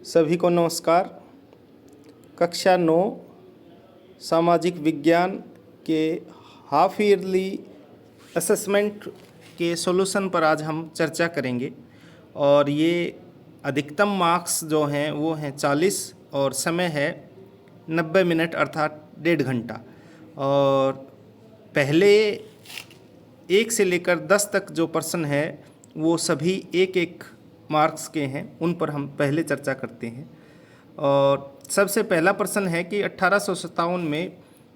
सभी को नमस्कार। कक्षा 9 सामाजिक विज्ञान के हाफ ईयरली असेसमेंट के सॉल्यूशन पर आज हम चर्चा करेंगे और ये अधिकतम मार्क्स जो हैं वो हैं 40 और समय है 90 मिनट अर्थात 1.5 घंटा। और पहले 1 से लेकर 10 तक जो प्रश्न है वो सभी एक मार्क्स के हैं, उन पर हम पहले चर्चा करते हैं। और सबसे पहला प्रश्न है कि 1857 में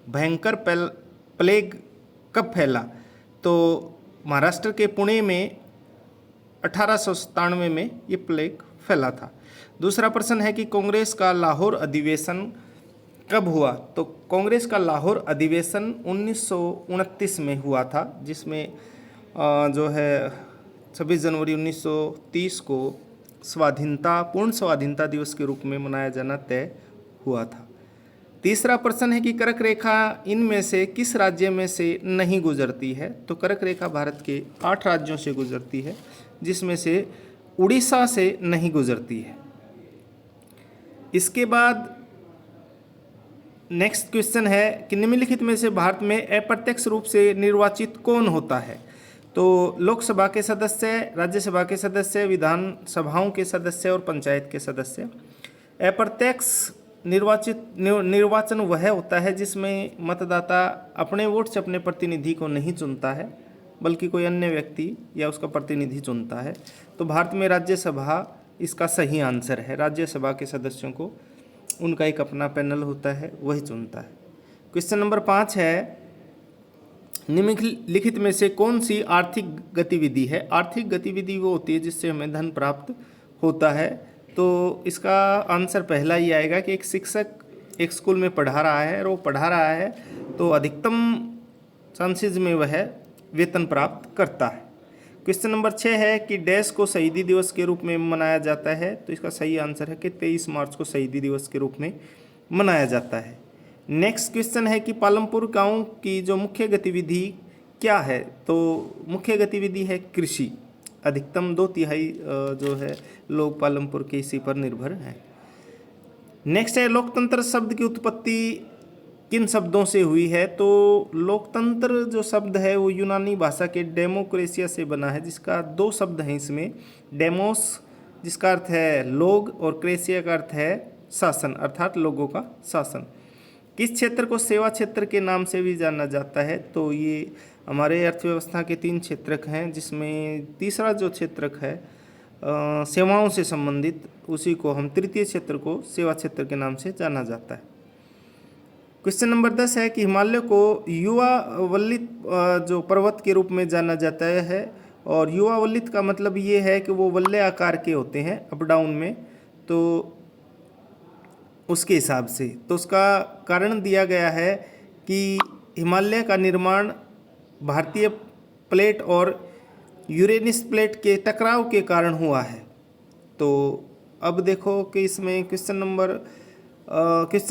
भयंकर प्लेग कब फैला? तो महाराष्ट्र के पुणे में 1897 में ये प्लेग फैला था। दूसरा प्रश्न है कि कांग्रेस का लाहौर अधिवेशन कब हुआ? तो कांग्रेस का लाहौर अधिवेशन 1929 में हुआ था, जिसमें जो है 26 जनवरी 1930 को पूर्ण स्वाधीनता दिवस के रूप में मनाया जाना तय हुआ था। तीसरा प्रश्न है कि कर्क रेखा इनमें से किस राज्य में से नहीं गुजरती है? तो कर्क रेखा भारत के 8 राज्यों से गुजरती है, जिसमें से उड़ीसा से नहीं गुजरती है। इसके बाद नेक्स्ट क्वेश्चन है कि निम्नलिखित में से भारत में अप्रत्यक्ष रूप से निर्वाचित कौन होता है? तो लोकसभा के सदस्य, राज्यसभा के सदस्य, विधान सभाओं के सदस्य और पंचायत के सदस्य। अप्रत्यक्ष निर्वाचन वह होता है जिसमें मतदाता अपने वोट से अपने प्रतिनिधि को नहीं चुनता है, बल्कि कोई अन्य व्यक्ति या उसका प्रतिनिधि चुनता है। तो भारत में राज्यसभा इसका सही आंसर है। राज्यसभा के सदस्यों को उनका एक अपना पैनल होता है, वही चुनता है। क्वेश्चन नंबर 5 है, निम्नलिखित में से कौन सी आर्थिक गतिविधि है? आर्थिक गतिविधि वो होती है जिससे हमें धन प्राप्त होता है। तो इसका आंसर पहला ही आएगा कि एक शिक्षक एक स्कूल में पढ़ा रहा है और वो पढ़ा रहा है तो अधिकतम चांसेस में वह वेतन प्राप्त करता है। क्वेश्चन नंबर 6 है कि डैश को शहीदी दिवस के रूप में मनाया जाता है? तो इसका सही आंसर है कि 23 मार्च को शहीदी दिवस के रूप में मनाया जाता है। नेक्स्ट क्वेश्चन है कि पालमपुर गांव की जो मुख्य गतिविधि क्या है? तो मुख्य गतिविधि है कृषि। अधिकतम 2/3 जो है लोग पालमपुर के इसी पर निर्भर हैं। नेक्स्ट है लोकतंत्र शब्द की उत्पत्ति किन शब्दों से हुई है? तो लोकतंत्र जो शब्द है वो यूनानी भाषा के डेमोक्रेसिया से बना है, जिसका 2 शब्द हैं इसमें। डेमोस जिसका अर्थ है लोग और क्रेसिया का अर्थ है शासन, अर्थात लोगों का शासन। किस क्षेत्र को सेवा क्षेत्र के नाम से भी जाना जाता है? तो ये हमारे अर्थव्यवस्था के 3 क्षेत्रक हैं, जिसमें तीसरा जो क्षेत्रक है सेवाओं से संबंधित, उसी को हम तृतीय क्षेत्र को सेवा क्षेत्र के नाम से जाना जाता है। क्वेश्चन नंबर 10 है कि हिमालय को युवा वल्लित जो पर्वत के रूप में जाना जाता है, और युवा वल्लित का मतलब ये है कि वो वल्ले आकार के होते हैं अप डाउन में, तो उसके हिसाब से। तो उसका कारण दिया गया है कि हिमालय का निर्माण भारतीय प्लेट और यूरेनियस प्लेट के टकराव के कारण हुआ है। तो अब देखो कि इसमें क्वेश्चन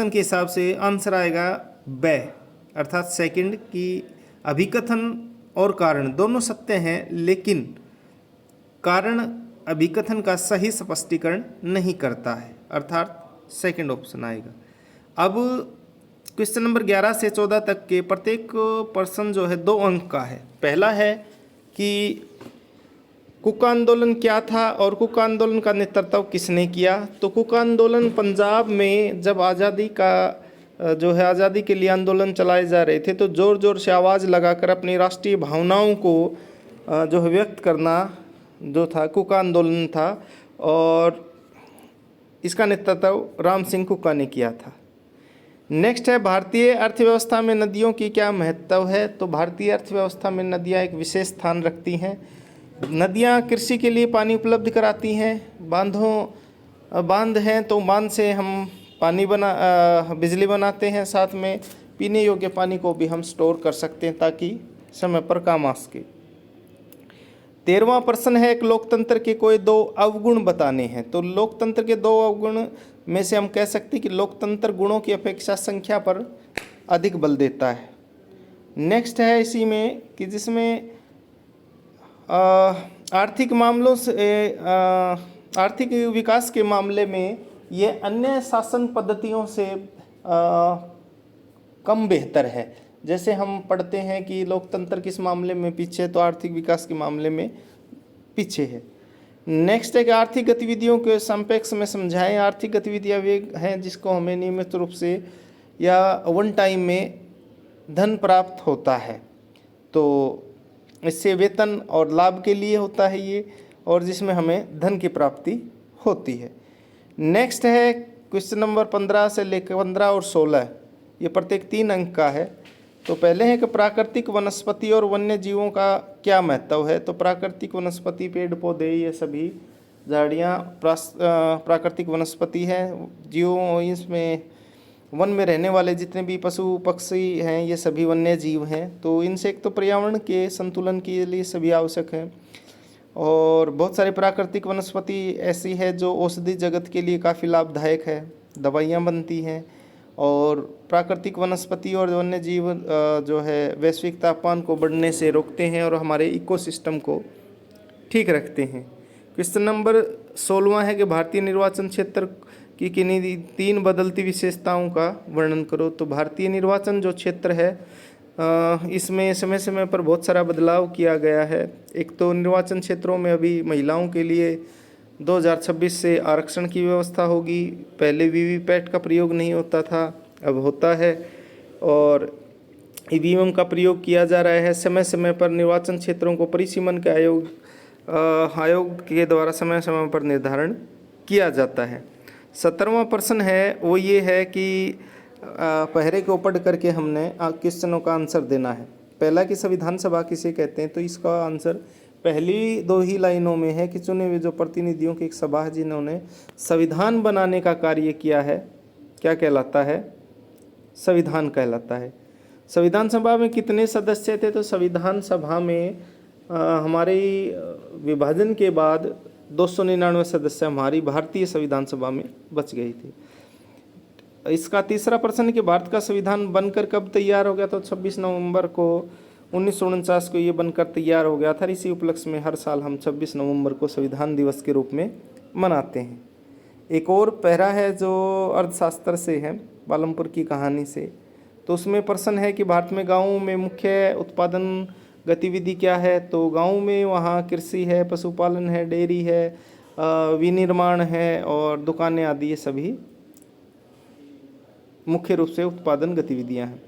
के हिसाब से आंसर आएगा ब, अर्थात सेकंड, कि अभिकथन और कारण दोनों सत्य हैं, लेकिन कारण अभिकथन का सही स्पष्टीकरण नहीं करता है, अर्थात सेकंड ऑप्शन आएगा। अब क्वेश्चन नंबर 11 से 14 तक के प्रत्येक प्रश्न जो है 2 अंक का है। पहला है कि कुका आंदोलन क्या था और कुका आंदोलन का नेतृत्व किसने किया? तो कुका आंदोलन पंजाब में जब आज़ादी का जो है आज़ादी के लिए आंदोलन चलाए जा रहे थे, तो ज़ोर ज़ोर से आवाज़ लगाकर अपनी राष्ट्रीय भावनाओं को जो है व्यक्त करना जो था कुका आंदोलन था, और इसका नेतृत्व राम सिंह कुका ने किया था। नेक्स्ट है भारतीय अर्थव्यवस्था में नदियों की क्या महत्व है? तो भारतीय अर्थव्यवस्था में नदियाँ एक विशेष स्थान रखती हैं। नदियाँ कृषि के लिए पानी उपलब्ध कराती हैं। बांध हैं तो बांध से हम बिजली बनाते हैं, साथ में पीने योग्य पानी को भी हम स्टोर कर सकते हैं ताकि समय पर काम आ सके। 13वां प्रश्न है एक लोकतंत्र के कोई 2 अवगुण बताने हैं। तो लोकतंत्र के 2 अवगुण में से हम कह सकते हैं कि लोकतंत्र गुणों की अपेक्षा संख्या पर अधिक बल देता है। नेक्स्ट है इसी में कि जिसमें आर्थिक मामलों से आर्थिक विकास के मामले में ये अन्य शासन पद्धतियों से कम बेहतर है। जैसे हम पढ़ते हैं कि लोकतंत्र किस मामले में पीछे है, तो आर्थिक विकास के मामले में पीछे है। नेक्स्ट है कि आर्थिक गतिविधियों के संपेक्ष में समझाएं। आर्थिक गतिविधियां वे हैं जिसको हमें नियमित रूप से या वन टाइम में धन प्राप्त होता है, तो इससे वेतन और लाभ के लिए होता है ये, और जिसमें हमें धन की प्राप्ति होती है। नेक्स्ट है क्वेश्चन नंबर 15 से लेकर 15 और 16, ये प्रत्येक 3 अंक का है। तो पहले है कि प्राकृतिक वनस्पति और वन्य जीवों का क्या महत्व है। तो प्राकृतिक वनस्पति पेड़ पौधे ये सभी झाड़ियाँ प्राकृतिक वनस्पति है। जीवों इसमें वन में रहने वाले जितने भी पशु पक्षी हैं ये सभी वन्य जीव हैं। तो इनसे एक तो पर्यावरण के संतुलन के लिए सभी आवश्यक हैं, और बहुत सारी प्राकृतिक वनस्पति ऐसी है जो औषधि जगत के लिए काफ़ी लाभदायक है, दवाइयाँ बनती हैं। और प्राकृतिक वनस्पति और वन्य जीव जो है वैश्विक तापमान को बढ़ने से रोकते हैं और हमारे इकोसिस्टम को ठीक रखते हैं। क्वेश्चन नंबर 16 है कि भारतीय निर्वाचन क्षेत्र की किन्हीं 3 बदलती विशेषताओं का वर्णन करो। तो भारतीय निर्वाचन जो क्षेत्र है इसमें समय समय पर बहुत सारा बदलाव किया गया है। एक तो निर्वाचन क्षेत्रों में अभी महिलाओं के लिए 2026 से आरक्षण की व्यवस्था होगी। पहले वीवीपैट का प्रयोग नहीं होता था, अब होता है, और ईवीएम का प्रयोग किया जा रहा है। समय समय पर निर्वाचन क्षेत्रों को परिसीमन के आयोग के द्वारा समय समय पर निर्धारण किया जाता है। 17वां प्रश्न है वो ये है कि पहरे को पढ़ करके हमने क्वेश्चनों का आंसर देना है। पहला कि संविधान सभा किसे कहते हैं, तो इसका आंसर पहली 2 ही लाइनों में है कि चुने हुए जो प्रतिनिधियों की एक सभा है जिन्होंने संविधान बनाने का कार्य किया है, क्या कहलाता है, संविधान कहलाता है। संविधान सभा में कितने सदस्य थे, तो संविधान सभा में हमारे विभाजन के बाद 299 सदस्य हमारी भारतीय संविधान सभा में बच गई थी। इसका तीसरा प्रश्न कि भारत का संविधान बनकर कब तैयार हो गया, तो 26 नवंबर को 1949 को ये बनकर तैयार हो गया था। इसी उपलक्ष्य में हर साल हम 26 नवंबर को संविधान दिवस के रूप में मनाते हैं। एक और पैरा है जो अर्थशास्त्र से है, पालमपुर की कहानी से। तो उसमें प्रश्न है कि भारत में गाँवों में मुख्य उत्पादन गतिविधि क्या है। तो गाँव में वहाँ कृषि है, पशुपालन है, डेयरी है, विनिर्माण है और दुकानें आदि, ये सभी मुख्य रूप से उत्पादन गतिविधियां हैं।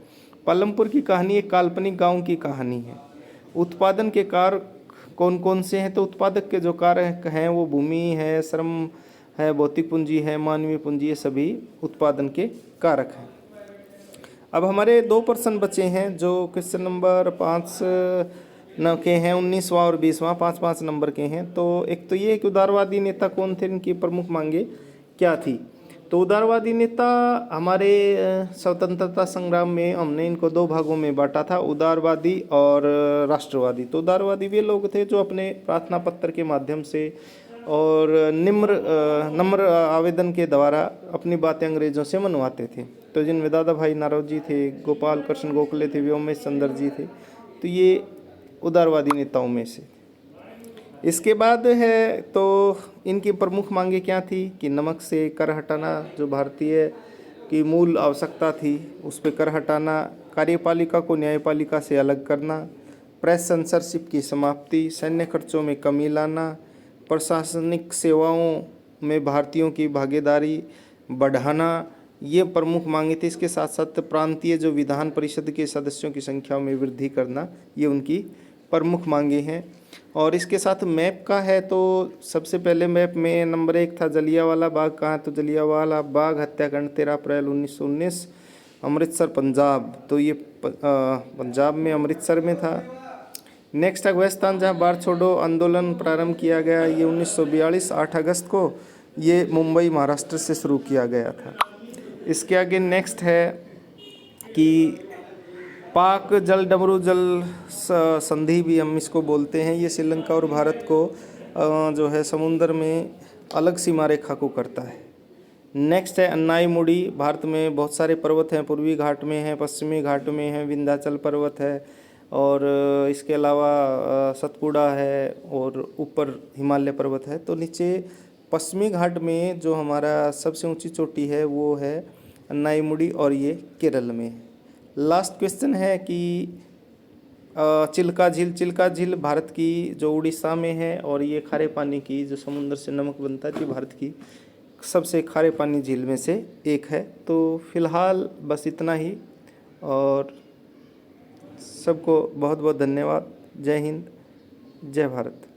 पालमपुर की कहानी एक काल्पनिक गांव की कहानी है। उत्पादन के कारक कौन कौन से हैं, तो उत्पादक के जो कारक हैं वो भूमि है, श्रम है, भौतिक पूंजी है, मानवीय पूंजी, ये सभी उत्पादन के कारक हैं। अब हमारे 2 प्रश्न बचे हैं जो क्वेश्चन नंबर 5 के हैं, 19वां और 20वां, 5-5 नंबर के हैं। तो एक तो ये कि उदारवादी नेता कौन थे, इनकी प्रमुख मांगे क्या थी। तो उदारवादी नेता हमारे स्वतंत्रता संग्राम में हमने इनको 2 भागों में बांटा था, उदारवादी और राष्ट्रवादी। तो उदारवादी वे लोग थे जो अपने प्रार्थना पत्र के माध्यम से और नम्र आवेदन के द्वारा अपनी बातें अंग्रेज़ों से मनवाते थे। तो जिनमें दादा भाई नारोजी थे, गोपाल कृष्ण गोखले थे, व्योमेश चंद्र जी थे। तो ये उदारवादी नेताओं में से। इसके बाद है तो इनकी प्रमुख मांगे क्या थी कि नमक से कर हटाना, जो भारतीय की मूल आवश्यकता थी उस पर कर हटाना, कार्यपालिका को न्यायपालिका से अलग करना, प्रेस सेंसरशिप की समाप्ति, सैन्य खर्चों में कमी लाना, प्रशासनिक सेवाओं में भारतीयों की भागीदारी बढ़ाना, ये प्रमुख मांगे थी। इसके साथ साथ प्रांतीय जो विधान परिषद के सदस्यों की संख्या में वृद्धि करना, ये उनकी प्रमुख मांगे हैं। और इसके साथ मैप का है तो सबसे पहले मैप में नंबर 1 था जलियांवाला बाग। कहाँ, तो जलियांवाला बाग हत्याकांड 13 अप्रैल 1919, अमृतसर पंजाब। तो ये पंजाब में अमृतसर में था। नेक्स्ट अफगानिस्तान जहाँ बाढ़ छोड़ो आंदोलन प्रारंभ किया गया, ये 1942 8 अगस्त को, ये मुंबई महाराष्ट्र से शुरू किया गया था। इसके आगे नेक्स्ट है कि पाक जल डमरू जल संधि भी हम इसको बोलते हैं। ये श्रीलंका और भारत को जो है समुद्र में अलग सीमा रेखा को करता है। नेक्स्ट है अन्नाईमुड़ी। भारत में बहुत सारे पर्वत हैं, पूर्वी घाट में हैं, पश्चिमी घाट में हैं, विंध्याचल पर्वत है और इसके अलावा सतपुड़ा है और ऊपर हिमालय पर्वत है। तो नीचे पश्चिमी घाट में जो हमारा सबसे ऊंची चोटी है वो है नाईमुड़ी, और ये केरल में। लास्ट क्वेश्चन है कि चिल्का झील भारत की जो उड़ीसा में है, और ये खारे पानी की जो समुद्र से नमक बनता है, ये भारत की सबसे खारे पानी झील में से एक है। तो फिलहाल बस इतना ही, और सबको बहुत बहुत धन्यवाद। जय हिंद, जय भारत।